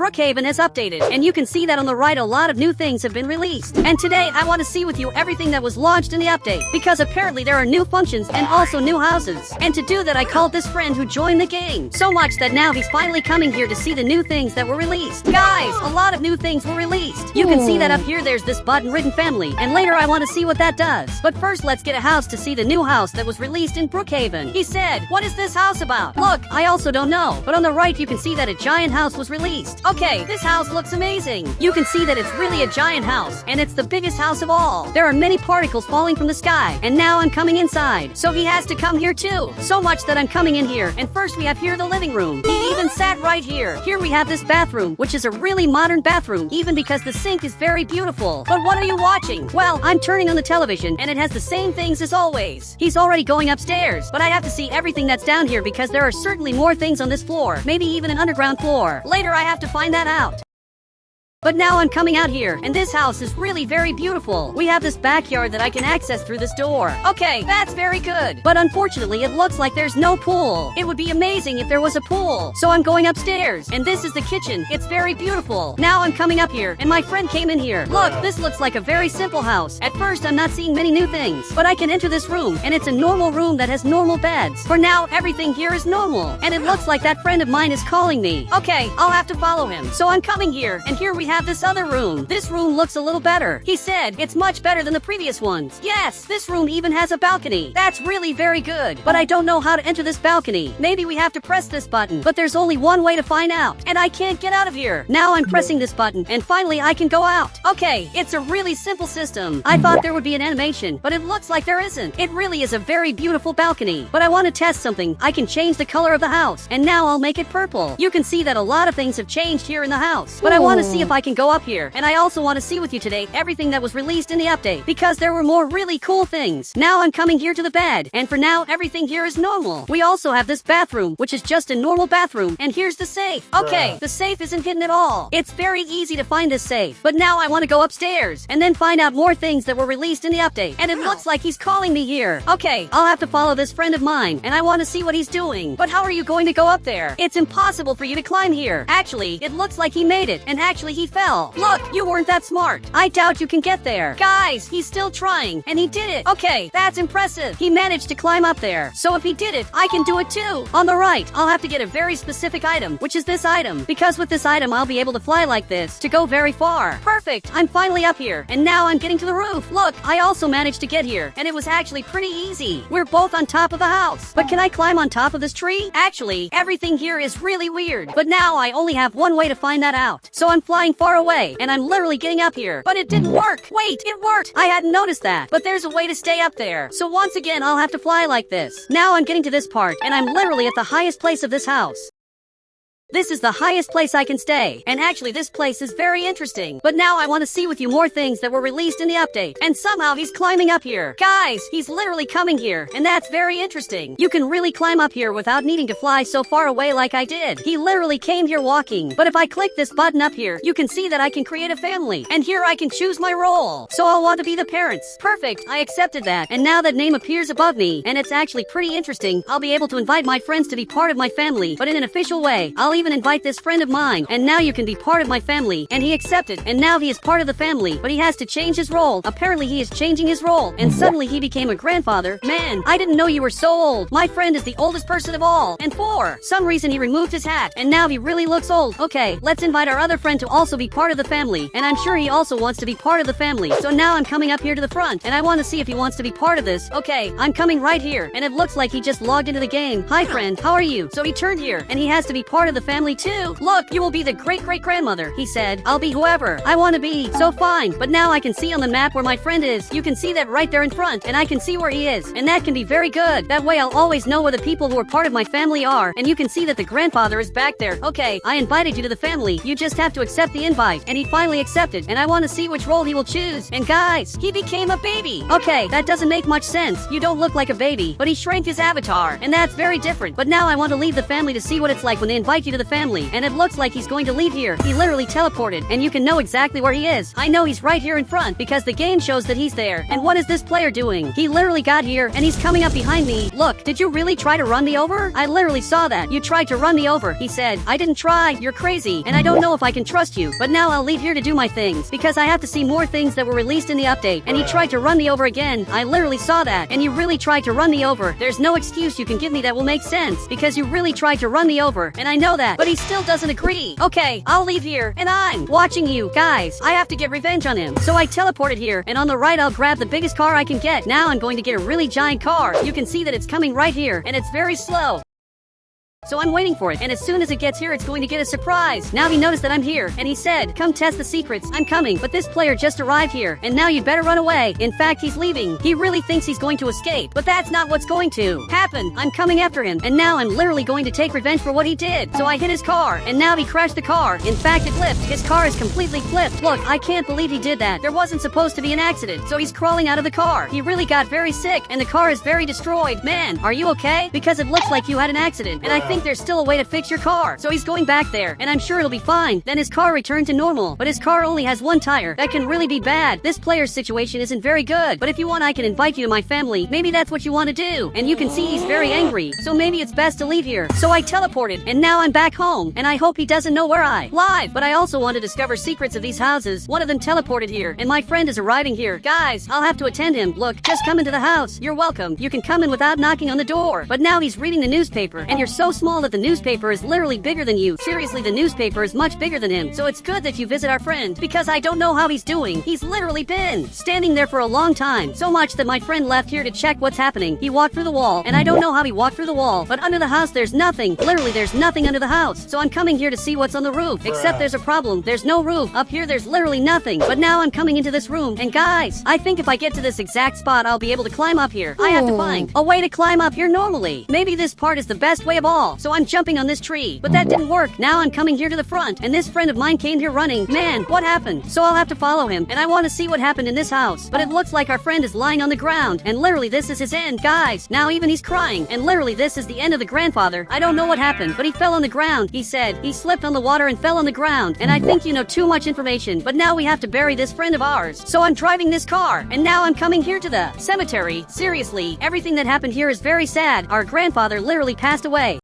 Brookhaven has updated, and you can see that on the right a lot of new things have been released. And today I want to see with you everything that was launched in the update, because apparently there are new functions and also new houses. And to do that I called this friend who joined the game. So much that now he's finally coming here to see the new things that were released. Guys, a lot of new things were released. You can see that up here there's this button written family, and later I want to see what that does. But first let's get a house to see the new house that was released in Brookhaven. He said, what is this house about? Look, I also don't know, but on the right you can see that a giant house was released. Okay, this house looks amazing. You can see that it's really a giant house, and it's the biggest house of all. There are many particles falling from the sky, and now I'm coming inside. So he has to come here too. So much that I'm coming in here, and first we have here the living room. He even sat right here. Here we have this bathroom, which is a really modern bathroom, even because the sink is very beautiful. But what are you watching? Well, I'm turning on the television, and it has the same things as always. He's already going upstairs, but I have to see everything that's down here because there are certainly more things on this floor, maybe even an underground floor. Later I have to find that out. But now I'm coming out here, and this house is really very beautiful. We have this backyard that I can access through this door. Okay, that's very good. But unfortunately, it looks like there's no pool. It would be amazing if there was a pool. So I'm going upstairs, and this is the kitchen. It's very beautiful. Now I'm coming up here, and my friend came in here. Look, this looks like a very simple house. At first, I'm not seeing many new things, but I can enter this room, and it's a normal room that has normal beds. For now, everything here is normal, and it looks like that friend of mine is calling me. Okay, I'll have to follow him. So I'm coming here, and here we have this other room. This room looks a little better. He said it's much better than the previous ones. Yes, this room even has a balcony. That's really very good. But I don't know how to enter this balcony. Maybe we have to press this button. But there's only one way to find out. And I can't get out of here. Now I'm pressing this button, and finally I can go out. Okay, it's a really simple system. I thought there would be an animation, but it looks like there isn't. It really is a very beautiful balcony. But I want to test something. I can change the color of the house, and now I'll make it purple. You can see that a lot of things have changed here in the house. But I want to see if I can go up here, and I also want to see with you today everything that was released in the update, because there were more really cool things. Now I'm coming here to the bed, and for now everything here is normal. We also have this bathroom, which is just a normal bathroom, and here's the safe. Okay, the safe isn't hidden at all. It's very easy to find this safe. But now I want to go upstairs, and then find out more things that were released in the update, and it looks like he's calling me here. Okay, I'll have to follow this friend of mine, and I want to see what he's doing. But how are you going to go up there? It's impossible for you to climb here. Actually, it looks like he made it, and actually he fell. Look, you weren't that smart. I doubt you can get there. Guys, he's still trying, and he did it. Okay, that's impressive. He managed to climb up there. So if he did it, I can do it too. On the right, I'll have to get a very specific item, which is this item, because with this item I'll be able to fly like this to go very far. Perfect, I'm finally up here, and now I'm getting to the roof. Look, I also managed to get here, and it was actually pretty easy. We're both on top of the house. But can I climb on top of this tree? Actually, everything here is really weird. But now I only have one way to find that out. So I'm flying far away, and I'm literally getting up here. But it didn't work. Wait, it worked. I hadn't noticed that. But there's a way to stay up there. So once again, I'll have to fly like this. Now I'm getting to this part, and I'm literally at the highest place of this house. This is the highest place I can stay, and actually this place is very interesting. But now I want to see with you more things that were released in the update, and somehow he's climbing up here. Guys, he's literally coming here, and that's very interesting. You can really climb up here without needing to fly so far away like I did. He literally came here walking. But if I click this button up here, you can see that I can create a family, and here I can choose my role. So I'll want to be the parents. Perfect, I accepted that, and now that name appears above me, and it's actually pretty interesting. I'll be able to invite my friends to be part of my family, but in an official way. I'll even invite this friend of mine, and now you can be part of my family, and he accepted, and now he is part of the family, but he has to change his role. Apparently he is changing his role, and suddenly he became a grandfather. Man, I didn't know you were so old. My friend is the oldest person of all, and for some reason he removed his hat, and now he really looks old. Okay, let's invite our other friend to also be part of the family, and I'm sure he also wants to be part of the family. So now I'm coming up here to the front, and I want to see if he wants to be part of this. Okay, I'm coming right here, and it looks like he just logged into the game. Hi friend, how are you? So he turned here, and he has to be part of the family too. Look, you will be the great-great-grandmother, he said. I'll be whoever I want to be. So fine, but now I can see on the map where my friend is. You can see that right there in front, and I can see where he is, and that can be very good. That way I'll always know where the people who are part of my family are, and you can see that the grandfather is back there. Okay, I invited you to the family. You just have to accept the invite, and he finally accepted, and I want to see which role he will choose. And guys, he became a baby. Okay, that doesn't make much sense. You don't look like a baby, but he shrank his avatar, and that's very different. But now I want to leave the family to see what it's like when they invite you to to the family, and it looks like he's going to leave here. He literally teleported, and you can know exactly where he is. I know he's right here in front because the game shows that he's there. And what is this player doing? He literally got here, and he's coming up behind me. Look, did you really try to run me over? I literally saw that. You tried to run me over. He said, I didn't try. You're crazy, and I don't know if I can trust you. But now I'll leave here to do my things because I have to see more things that were released in the update. And he tried to run me over again. I literally saw that. And you really tried to run me over. There's no excuse you can give me that will make sense because you really tried to run me over, and I know that. But he still doesn't agree. Okay, I'll leave here, and I'm watching you. Guys, I have to get revenge on him. So I teleported here, and on the right I'll grab the biggest car I can get. Now I'm going to get a really giant car. You can see that it's coming right here, and it's very slow. So I'm waiting for it, and as soon as it gets here, it's going to get a surprise. Now he noticed that I'm here, and he said, come test the secrets. I'm coming, but this player just arrived here, and now you'd better run away. In fact, he's leaving. He really thinks he's going to escape, but that's not what's going to happen. I'm coming after him, and now I'm literally going to take revenge for what he did. So I hit his car, and now he crashed the car. In fact, it flipped. His car is completely flipped. Look, I can't believe he did that. There wasn't supposed to be an accident, so he's crawling out of the car. He really got very sick, and the car is very destroyed. Man, are you okay? Because it looks like you had an accident, and I think there's still a way to fix your car. So he's going back there, and I'm sure it'll be fine. Then his car returned to normal, but his car only has one tire. That can really be bad. This player's situation isn't very good, but if you want, I can invite you to my family. Maybe that's what you want to do. And you can see he's very angry, so maybe it's best to leave here. So I teleported, and now I'm back home, and I hope he doesn't know where I live. But I also want to discover secrets of these houses. One of them teleported here, and my friend is arriving here. Guys, I'll have to attend him. Look, just come into the house. You're welcome. You can come in without knocking on the door. But now he's reading the newspaper, and you're so small that the newspaper is literally bigger than you. Seriously, the newspaper is much bigger than him. So it's good that you visit our friend, because I don't know how he's doing. He's literally been standing there for a long time. So much that my friend left here to check what's happening. He walked through the wall, and I don't know how he walked through the wall, but under the house there's nothing. Literally, there's nothing under the house. So I'm coming here to see what's on the roof. Except there's a problem. There's no roof. Up here there's literally nothing. But now I'm coming into this room, and guys, I think if I get to this exact spot, I'll be able to climb up here. I have to find a way to climb up here normally. Maybe this part is the best way of all. So I'm jumping on this tree, but that didn't work. Now I'm coming here to the front, and this friend of mine came here running. Man, what happened? So I'll have to follow him, and I want to see what happened in this house. But it looks like our friend is lying on the ground, and literally this is his end. Guys, now even he's crying, and literally this is the end of the grandfather. I don't know what happened, but he fell on the ground. He said he slipped on the water and fell on the ground, and I think you know too much information, but now we have to bury this friend of ours. So I'm driving this car, and now I'm coming here to the cemetery. Seriously, everything that happened here is very sad. Our grandfather literally passed away.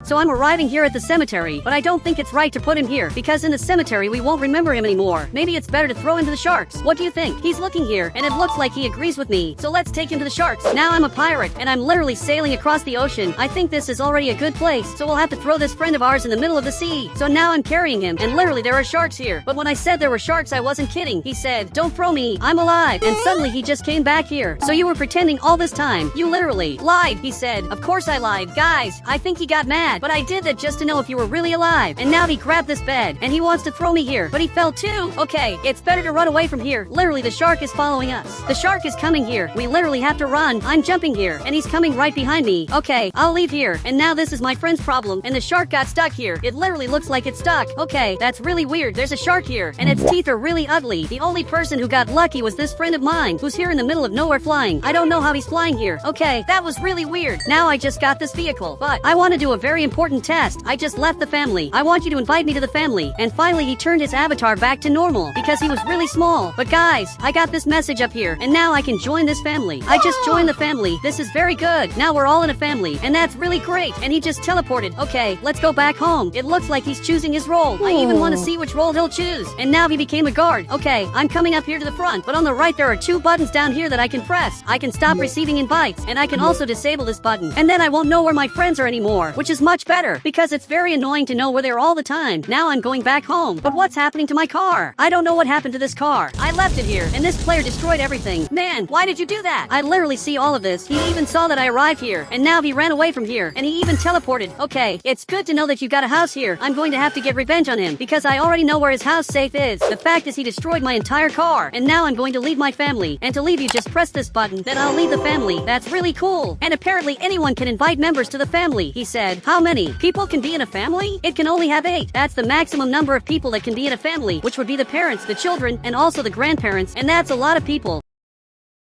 So I'm arriving here at the cemetery, but I don't think it's right to put him here, because in the cemetery we won't remember him anymore. Maybe it's better to throw him to the sharks. What do you think? He's looking here, and it looks like he agrees with me. So let's take him to the sharks. Now I'm a pirate, and I'm literally sailing across the ocean. I think this is already a good place, so we'll have to throw this friend of ours in the middle of the sea. So now I'm carrying him, and literally there are sharks here. But when I said there were sharks, I wasn't kidding. He said, don't throw me, I'm alive. And suddenly he just came back here. So you were pretending all this time. You literally lied. He said, of course I lied. Guys, I think he got mad, but I did that just to know if you were really alive. And now he grabbed this bed, and he wants to throw me here, but he fell too. Okay, it's better to run away from here. Literally, the shark is following us. The shark is coming here. We literally have to run. I'm jumping here, and he's coming right behind me. Okay, I'll leave here. And now this is my friend's problem, and the shark got stuck here. It literally looks like it's stuck. Okay, that's really weird. There's a shark here, and its teeth are really ugly. The only person who got lucky was this friend of mine, who's here in the middle of nowhere flying. I don't know how he's flying here. Okay, that was really weird. Now I just got this vehicle, but I want to do a very important test. I just left the family. I want you to invite me to the family. And finally he turned his avatar back to normal because he was really small. But guys, I got this message up here, and now I can join this family. I just joined the family. This is very good. Now we're all in a family, and that's really great. And he just teleported. Okay, let's go back home. It looks like he's choosing his role. I even want to see which role he'll choose. And now he became a guard. Okay, I'm coming up here to the front, but on the right there are two buttons down here that I can press. I can stop receiving invites, and I can also disable this button. And then I won't know where my friends are anymore, which is much better because it's very annoying to know where they're all the time. Now I'm going back home, but what's happening to my car? I don't know what happened to this car. I left it here, and this player destroyed everything. Man, why did you do that? I literally see all of this. He even saw that I arrived here, and now he ran away from here, and he even teleported. Okay, it's good to know that you got a house here. I'm going to have to get revenge on him, because I already know where his house safe is. The fact is he destroyed my entire car, and now I'm going to leave my family. And to leave you just press this button, then I'll leave the family. That's really cool. And apparently anyone can invite members to the family. He said, how many people can be in a family? It can only have 8. That's the maximum number of people that can be in a family, which would be the parents, the children, and also the grandparents, and that's a lot of people.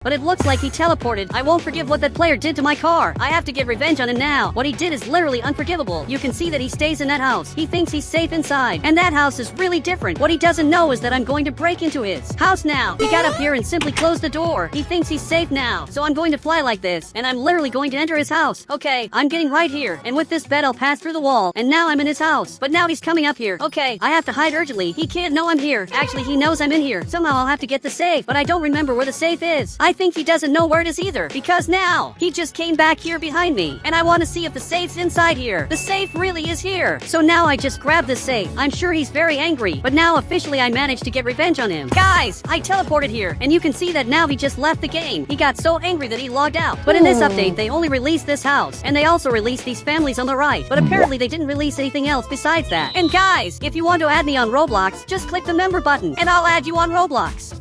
But it looks like he teleported. I won't forgive what that player did to my car. I have to get revenge on him now. What he did is literally unforgivable. You can see that he stays in that house. He thinks he's safe inside. And that house is really different. What he doesn't know is that I'm going to break into his house now. He got up here and simply closed the door. He thinks he's safe now. So I'm going to fly like this. And I'm literally going to enter his house. Okay, I'm getting right here. And with this bed, I'll pass through the wall. And now I'm in his house. But now he's coming up here. Okay, I have to hide urgently. He can't know I'm here. Actually, he knows I'm in here. Somehow I'll have to get the safe. But I don't remember where the safe is. I think he doesn't know where it is either. Because now, he just came back here behind me. And I want to see if the safe's inside here. The safe really is here. So now I just grab the safe. I'm sure he's very angry. But now officially I managed to get revenge on him. Guys, I teleported here. And you can see that now he just left the game. He got so angry that he logged out. But in this update, they only released this house. And they also released these families on the right. But apparently they didn't release anything else besides that. And guys, if you want to add me on Roblox, just click the member button. And I'll add you on Roblox.